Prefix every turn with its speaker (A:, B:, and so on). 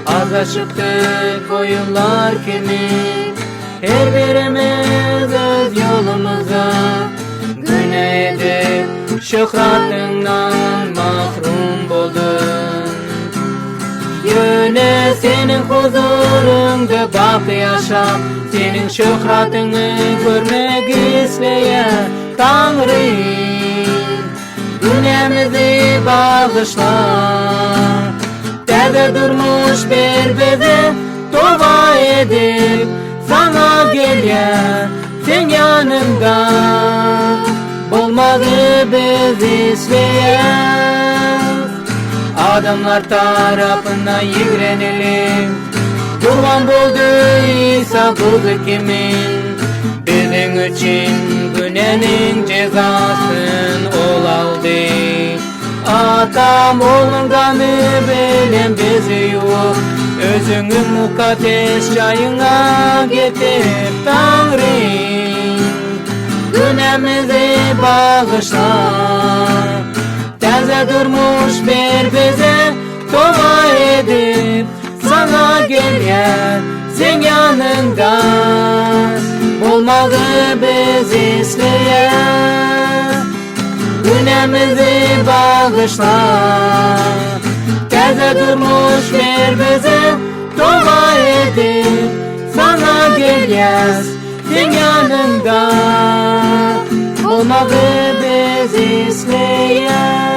A: Azlaşıktık o yıllar kimi, her birimiz öz yolumuza. Günah edip şöhratından mahrum boldun. Yöne senin huzurunda bak yaşap, senin şöhratını görmek isteyen Tanrım. Günahımızı bağışla, teze durmuş bir bize tövbe edip sana gelen sen yanımda. Bulmadı biz isteyen, adamlar tarafından yigrenelim. Kurban buldu İsa kızı kimin, bizim için günahın cezasın ol aldı. Atam oğlun kanı bilen bizi yok, özünü mukaddes çayına getir Tanrım. Günahımızı bağışla, teze durmuş bir bize tövbe edip sana gelen sen yanında. Bulmadı biz isteyen, günahımızı bağışla, teze durmuş bir bize tövbe edip sana gelen sen yanında. Olmadı biz isteyen.